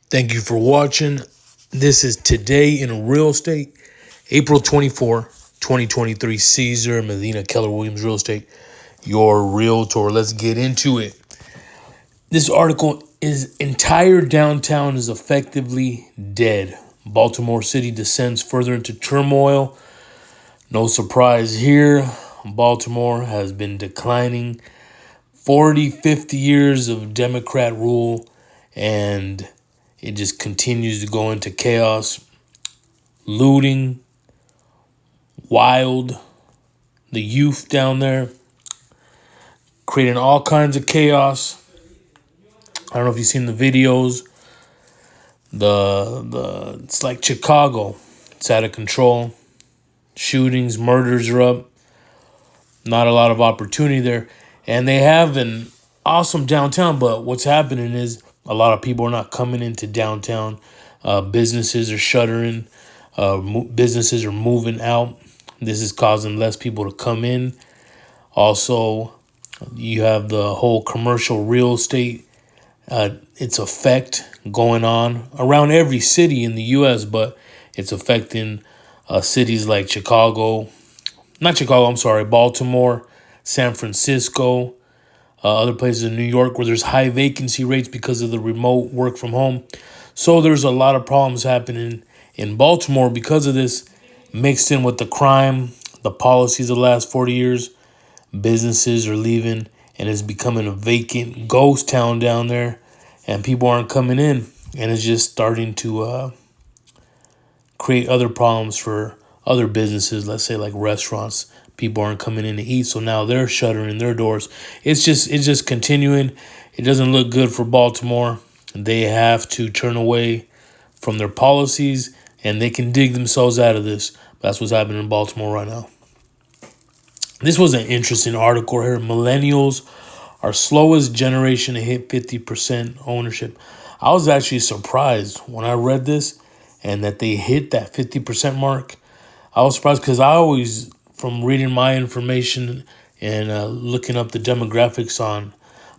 Thank you for watching. This is Today in Real Estate, April 24, 2023. Cesar Medina, Keller Williams Real Estate, your realtor. Let's get into it. This article is entire downtown is effectively dead. Baltimore City descends further into turmoil. No surprise here. Baltimore has been declining 40, 50 years of Democrat rule, and it just continues to go into chaos, looting, wild, the youth down there, creating all kinds of chaos. I don't know if you've seen the videos. It's like Chicago. It's out of control. Shootings, murders are up. Not a lot of opportunity there. And they have an awesome downtown, but what's happening is a lot of people are not coming into downtown. Businesses are shuttering. Businesses are moving out. This is causing less people to come in. Also, you have the whole commercial real estate, its effect going on around every city in the U.S., but it's affecting cities like Baltimore, San Francisco, other places in New York where there's high vacancy rates because of the remote work from home. So there's a lot of problems happening in Baltimore because of this, mixed in with the crime, the policies of the last 40 years. Businesses are leaving, and it's becoming a vacant ghost town down there, and people aren't coming in, and it's just starting to create other problems for other businesses, let's say like restaurants. People aren't coming in to eat, so now they're shuttering their doors. It's just continuing. It doesn't look good for Baltimore. They have to turn away from their policies, and they can dig themselves out of this. That's what's happening in Baltimore right now. This was an interesting article here. Millennials are slowest generation to hit 50% ownership. I was actually surprised when I read this and that they hit that 50% mark. I was surprised because I always, from reading my information and looking up the demographics on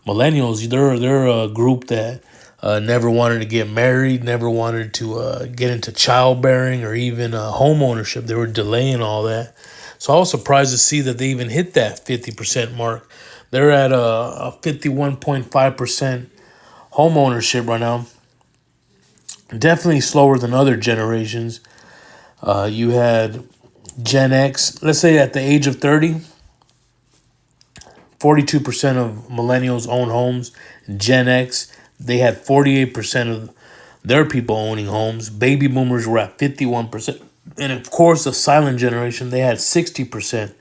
millennials, they're a group that never wanted to get married, never wanted to get into childbearing or even home ownership. They were delaying all that. So I was surprised to see that they even hit that 50% mark. They're at a 51.5% home ownership right now. Definitely slower than other generations. You had Gen X, let's say at the age of 30, 42% of millennials own homes. Gen X, they had 48% of their people owning homes. Baby boomers were at 51%. And of course, the silent generation, they had 60%.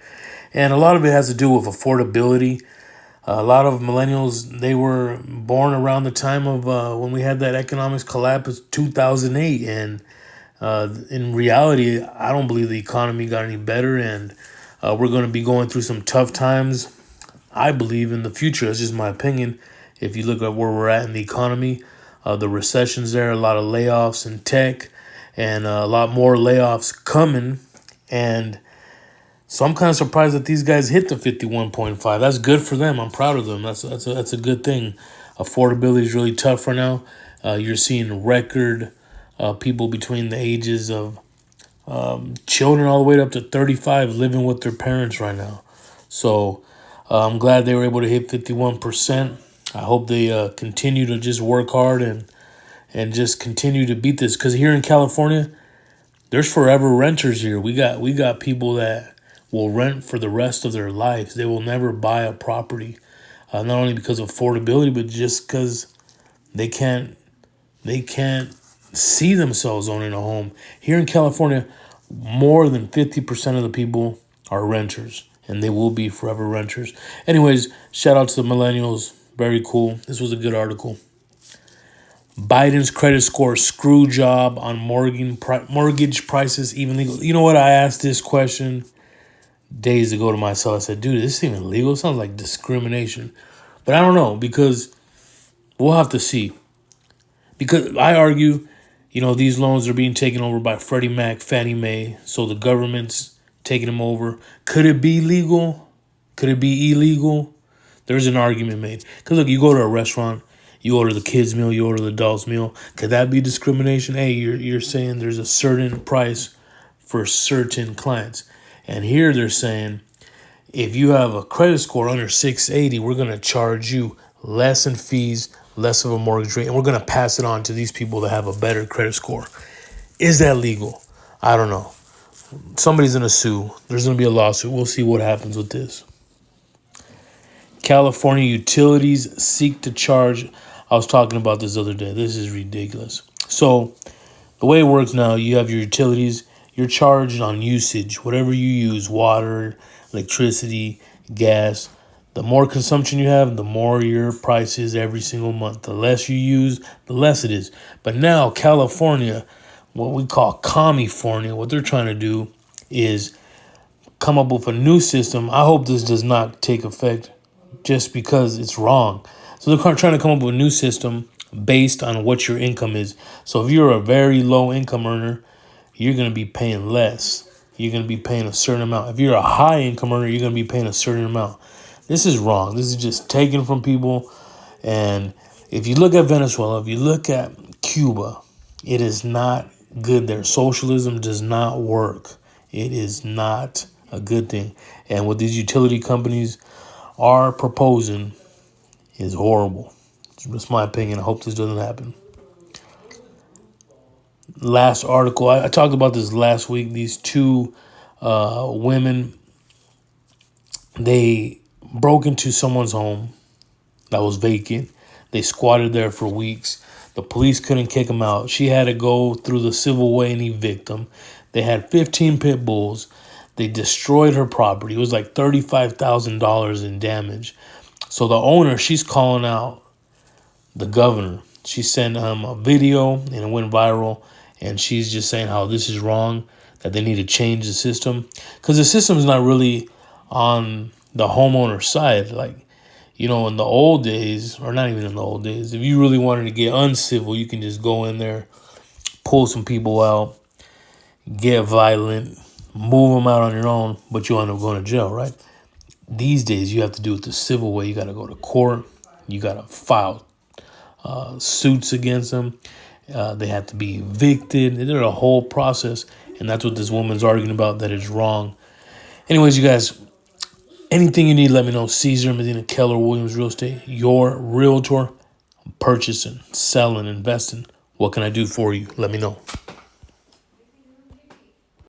And a lot of it has to do with affordability. A lot of millennials, they were born around the time of when we had that economics collapse, 2008. And in reality, I don't believe the economy got any better. And we're going to be going through some tough times, I believe, in the future. That's just my opinion. If you look at where we're at in the economy, the recession's there, a lot of layoffs in tech, and a lot more layoffs coming. And so I'm kind of surprised that these guys hit the 51.5. That's good for them. I'm proud of them. That's a good thing. Affordability is really tough right now. You're seeing record people between the ages of children all the way up to 35 living with their parents right now. So I'm glad they were able to hit 51%. I hope they continue to just work hard and just continue to beat this. Because here in California, there's forever renters here. We got people that will rent for the rest of their lives. They will never buy a property, not only because of affordability, but just because they can't see themselves owning a home. Here in California, more than 50% of the people are renters, and they will be forever renters. Anyways, shout out to the millennials. Very cool. This was a good article. Biden's credit score screw job on mortgage prices even legal. You know what? I asked this question days ago to myself. I said, dude, this is even legal? It sounds like discrimination. But I don't know, because we'll have to see. Because I argue, these loans are being taken over by Freddie Mac, Fannie Mae. So the government's taking them over. Could it be legal? Could it be illegal? There's an argument made. Because look, you go to a restaurant, You order the kids meal, you order the adults meal. Could that be discrimination? Hey, you're saying there's a certain price for certain clients. And here they're saying if you have a credit score under 680, we're going to charge you less in fees, less of a mortgage rate, and we're going to pass it on to these people that have a better credit score. Is that legal? I don't know. Somebody's going to sue. There's going to be a lawsuit. We'll see what happens with this. California utilities seek to charge. I was talking about this the other day. This is ridiculous. So the way it works now, you have your utilities. You're charged on usage, whatever you use, water, electricity, gas. The more consumption you have, the more your price is every single month. The less you use, the less it is. But now California, what we call California, what they're trying to do is come up with a new system. I hope this does not take effect just because it's wrong. So they're trying to come up with a new system based on what your income is. So if you're a very low income earner, you're going to be paying less. You're going to be paying a certain amount. If you're a high income earner, you're going to be paying a certain amount. This is wrong. This is just taken from people. And if you look at Venezuela, if you look at Cuba, it is not good there. Socialism does not work. It is not a good thing. And what these utility companies are proposing is horrible. That's my opinion. I hope this doesn't happen. Last article, I talked about this last week. These two women, they broke into someone's home that was vacant. They squatted there for weeks. The police couldn't kick them out. She had to go through the civil way and evict them. They had 15 pit bulls. They destroyed her property. It was like $35,000 in damage. So the owner, she's calling out the governor. She sent him a video and it went viral. And she's just saying how this is wrong, that they need to change the system. Because the system is not really on the homeowner's side. Like, you know, in the old days, or not even in the old days, if you really wanted to get uncivil, you can just go in there, pull some people out, get violent, move them out on your own, but you end up going to jail, right? These days, you have to do it the civil way. You got to go to court. You got to file suits against them. They have to be evicted. There's a whole process, and that's what this woman's arguing about, that is wrong. Anyways, you guys, anything you need, let me know. Cesar Medina, Keller Williams Real Estate, your realtor, purchasing, selling, investing. What can I do for you? Let me know.